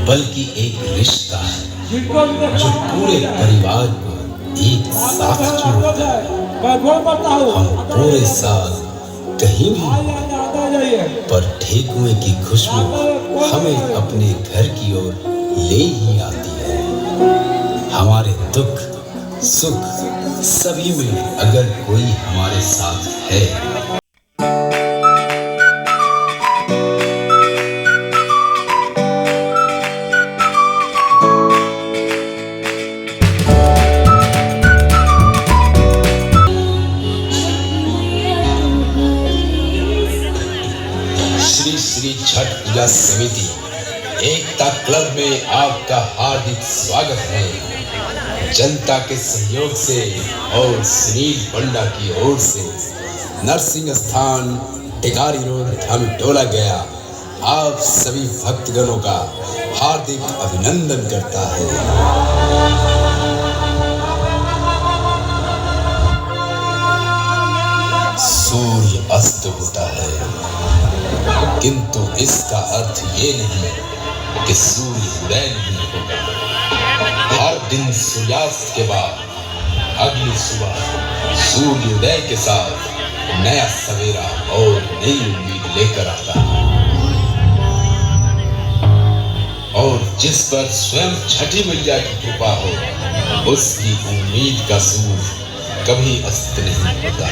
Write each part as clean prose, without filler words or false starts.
बल्कि एक रिश्ता है जो पूरे परिवार को एक साथ जोड़ता है। हम पूरे साल कहीं भी पर ठेकुए की खुशबू हमें अपने घर की ओर ले ही आती है। हमारे दुख सुख सभी में अगर कोई हमारे साथ है श्री छठ पूजा समिति एकता क्लब में आपका हार्दिक स्वागत है। जनता के सहयोग से और सुनील पंडा की ओर से नरसिंह स्थान टिकारी रोड धमटोला गया आप सभी भक्तगणों का हार्दिक अभिनंदन करता है। सूर्य अस्त होता है किंतु इसका अर्थ ये नहीं कि सूर्य उदय नहीं होगा। हर दिन सूर्यास्त के बाद अगली सुबह सूर्योदय के साथ नया सवेरा और नई उम्मीद लेकर आता है। और जिस पर स्वयं छठी मैया की कृपा हो उसकी उम्मीद का सूर्य कभी अस्त नहीं होता।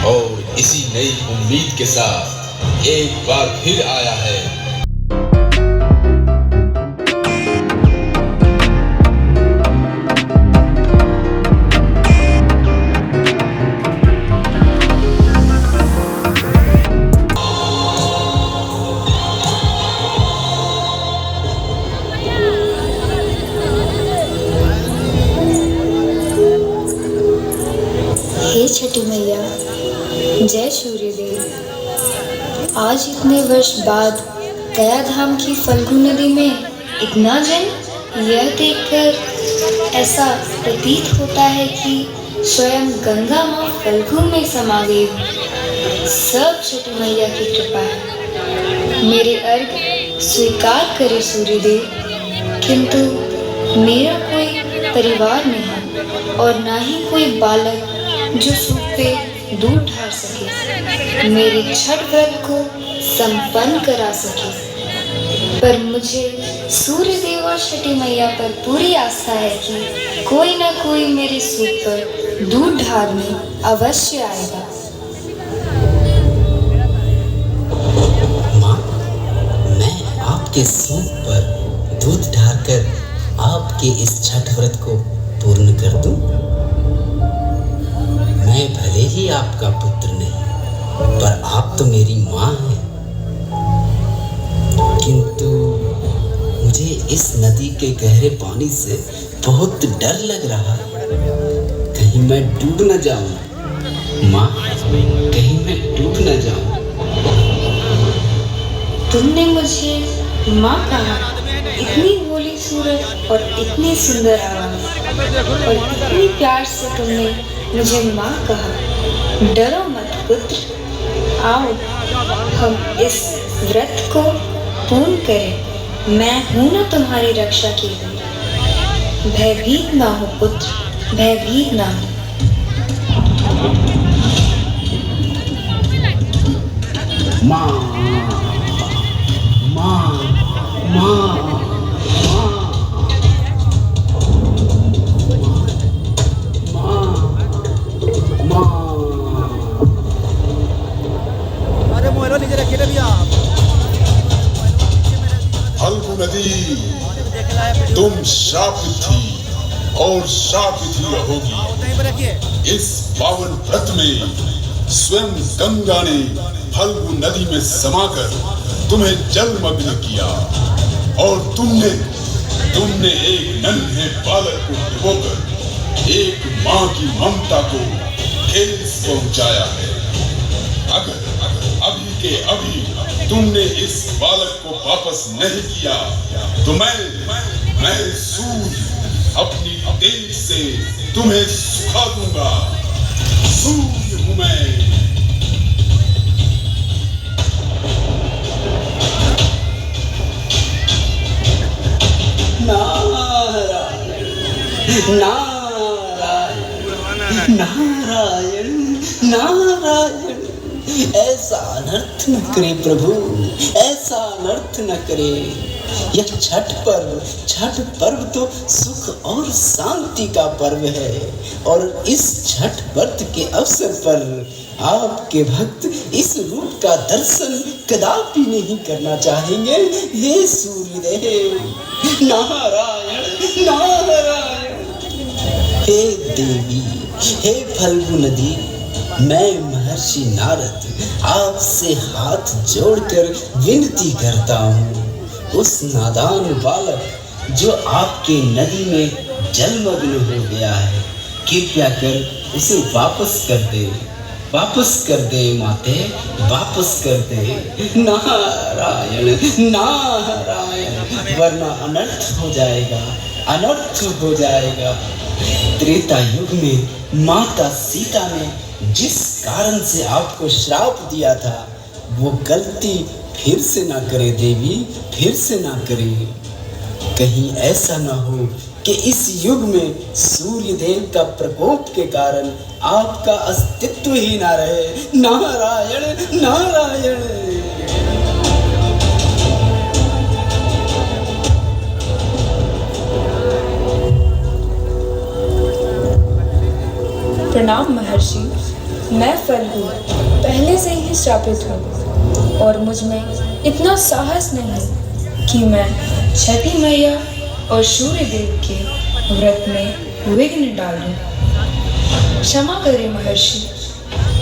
और इसी नई उम्मीद के साथ एक बार फिर आया है हे छठी मैया, जय सूर्यदेव। आज इतने वर्ष बाद गया धाम की फल्गु नदी में इतना जल, यह देखकर ऐसा प्रतीत होता है कि स्वयं गंगा माँ फल्गु में समा गई। सब छठी मैया की कृपा है। मेरे अर्घ स्वीकार करे सूर्यदेव, किंतु मेरा कोई परिवार नहीं और ना ही कोई बालक जो सूप पे दूध ढार सके, मेरे छठ व्रत को संपन्न करा सके। पर मुझे सूर्यदेव और छठी मैया पर पूरी आस्था है कि कोई ना कोई मेरे सूप पर दूध ढारने अवश्य आएगा। माँ, मैं आपके सूप पर दूध ढारकर आपके इस छठ व्रत को पूर्ण कर दूं। मैं भले ही आपका पुत्र नहीं पर आप तो मेरी माँ हैं। किंतु मुझे इस नदी के गहरे पानी से बहुत डर लग रहा है। कहीं मैं डूब न जाऊं। माँ, कहीं मैं डूब न जाऊं। तुमने मुझे माँ कहा। इतनी भोली सूरत और इतनी सुंदर आवाज और इतनी प्यार से तुमने मुझे माँ कहा। डरो मत पुत्र, आओ हम इस व्रत को पूर्ण करें। मैं हूं ना तुम्हारी रक्षा के लिए। भयभीत ना हो पुत्र, भयभीत ना हो। माँ, माँ, माँ, फल्गु नदी, तुम शापित थी और शापित ही रहोगी। इस पावन व्रत में स्वयं गंगा ने फल्गु नदी में समाकर तुम्हें जलमग्न किया और तुमने एक नन्हे बालक को डुबोकर एक माँ की ममता को ठेस पहुंचाया है। अगर अभी के अभी तुमने इस बालक को वापस नहीं किया तो मैं सूर्य अपनी तेज से तुम्हें सुखा दूंगा। सूर्य हूं मैं। नारायण नारायण नारायण। ऐसा अनर्थ न करे प्रभु, ऐसा अनर्थ न करे। यह छठ पर्व तो सुख और शांति का पर्व है, और इस छठ व्रत के अवसर पर आपके भक्त इस रूप का दर्शन कदापि नहीं करना चाहेंगे। हे सूर्यदेव नारायण नारायण। हे देवी, हे फल्गु नदी, मैं महर्षि नारद आपसे हाथ जोड़कर विनती करता हूँ, उस नादान बालक जो आपके नदी में जलमग्न हो गया है, कृपया कर उसे वापस कर दे माते, वापस कर दे। नारायण नारायण, वरना अनर्थ हो जाएगा। त्रेता युग में माता सीता ने जिस कारण से आपको श्राप दिया था, वो गलती फिर से ना करे देवी, फिर से ना करे। कहीं ऐसा ना हो कि इस युग में सूर्य देव का प्रकोप के कारण आपका अस्तित्व ही ना रहे। नारायण नारायण। प्रणाम महर्षि, मैं फल्गु पहले से ही श्रापित हूँ और मुझ में इतना साहस नहीं कि मैं छठी मैया और सूर्य देव के व्रत में विघ्न डालूं। क्षमा करें महर्षि,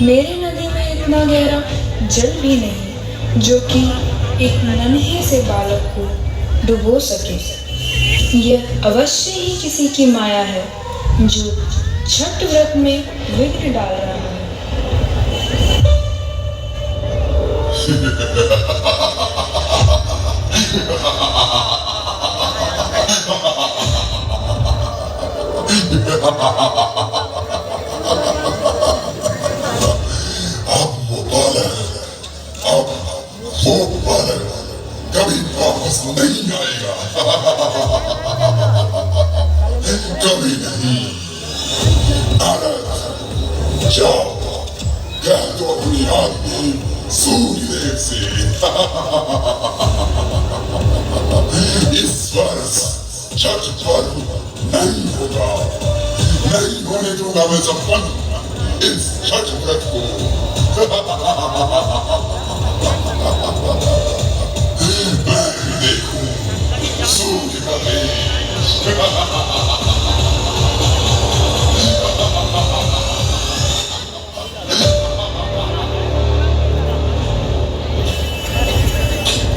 मेरी नदी में इतना गहरा जल भी नहीं जो कि एक नन्हे से बालक को डुबो सके। यह अवश्य ही किसी की माया है जो छठ व्रत में विघ्न डाल रहा है। अब वो बालक कभी वापस नहीं आएगा। कभी नहीं। नारद, जाओ कह दो अपनी आदमी सूर्यदेव से इस वर्ष छठ पर्व नहीं होगा, नहीं होने दूंगा मैं संपन्न इस छठ व्रत को। मैं देखूं सूर्य का देश।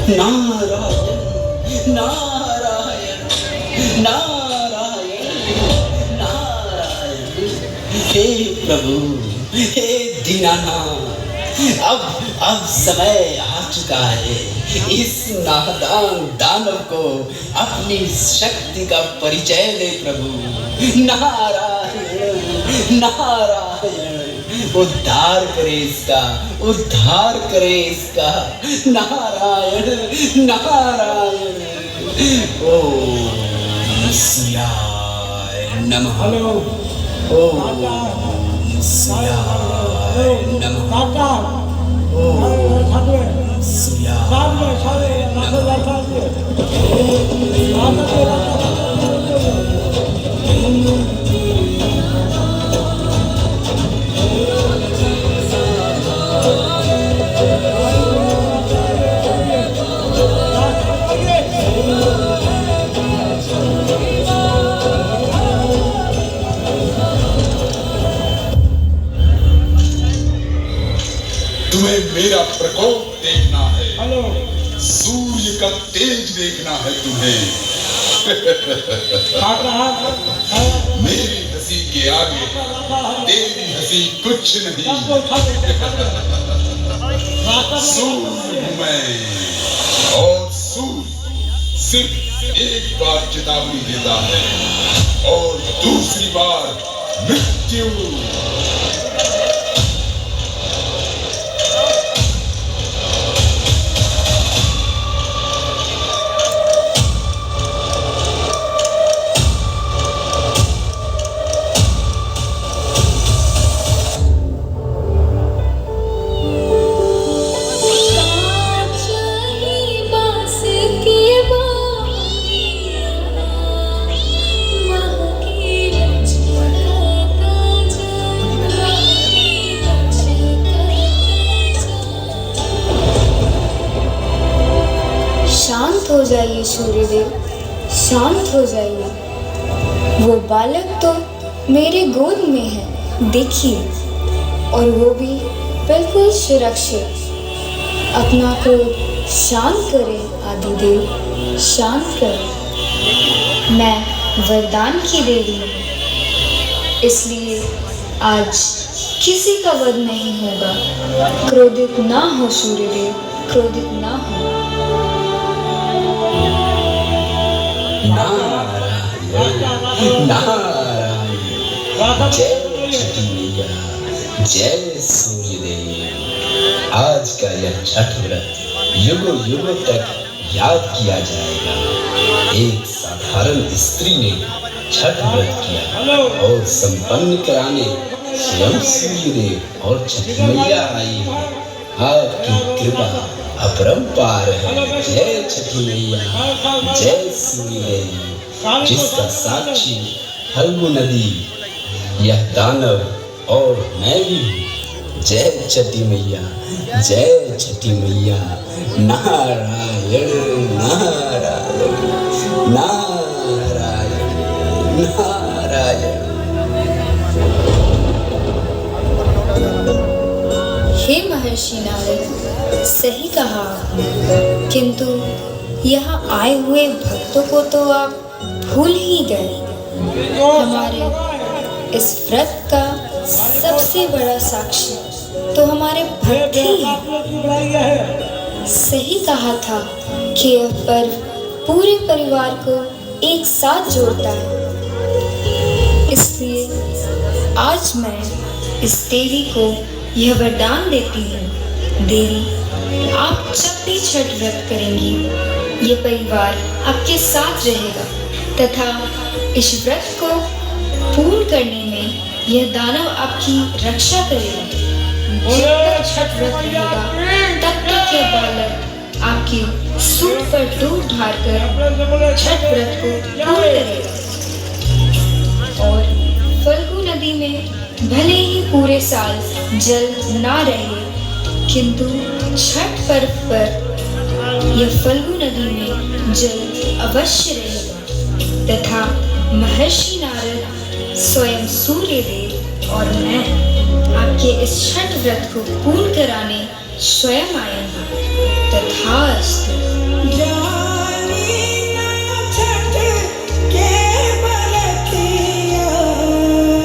नारायण नारायण नारायण नारायण। हे प्रभु, हे दीनानाथ, अब समय आ चुका है। इस नादान दानव को अपनी शक्ति का परिचय दे प्रभु। नारायण नारायण, उद्धार करे इसका। नारायण नारायण। ओम सूर्याय नमः। ओम सूर्याय नमः। ओम सूर्याय तुम्हें मेरा प्रकोप देखना है, सूर्य का तेज देखना है तुम्हें। मेरी हंसी के आगे तेरी हंसी कुछ नहीं। सूर्य हूं मैं, और सूर्य सिर्फ एक बार चेतावनी देता है और दूसरी बार मृत्यु। शांत हो जाइए। वो बालक तो मेरे गोद में है, देखिए, और वो भी बिल्कुल सुरक्षित। अपना क्रोध शांत करें आदिदेव, शांत करें। मैं वरदान की देवी हूँ, इसलिए आज किसी का वध नहीं होगा। क्रोधित ना हो सूर्यदेव, क्रोधित ना हो। नारायण नारायण, जय छठी मैया, जय सूर्यदेव। आज का यह छठ व्रत युगों युगों तक याद किया जाएगा। एक साधारण स्त्री ने छठ व्रत किया और संपन्न कराने स्वयं सूर्यदेव और छठी मैया आई है। आपकी कृपा अपरंपार है। जय छठी मैया, जय सूर्यदेव, जिसका साक्षी फल्गु नदी, यह दानव और मैं भी हूँ। जय छठी मैया, जय छठी मैया। नारायण नारायण नारायण नारायण। हे महर्षि नारद, सही कहा आपने, किंतु यहाँ आए हुए भक्तों को तो आप भूल ही गए। हमारे इस व्रत का सबसे बड़ा साक्षी तो हमारे भक्त ही हैं। सही कहा था कि यह पर्व पूरे परिवार को एक साथ जोड़ता है। इसलिए आज मैं इस देवी को यह वरदान देती हूँ। देवी, आप जब भी छठ व्रत करेंगी, ये परिवार आपके साथ रहेगा तथा इस व्रत को पूर्ण करने में यह दानव आपकी रक्षा करेगा। जब तक छठ व्रत रहेगा, तब तक यह बालक आपके सूंड पर दूध ढालकर छठ व्रत को पूर्ण करेगा। और फल्गु नदी में भले ही पूरे साल जल ना रहे, किंतु छठ पर्व पर यह फल्गु नदी में जल अवश्य रहेगा तथा महर्षि नारद, स्वयं सूर्यदेव और मैं आपके इस छठ व्रत को पूर्ण कराने स्वयं आएंगे। तथास्तु।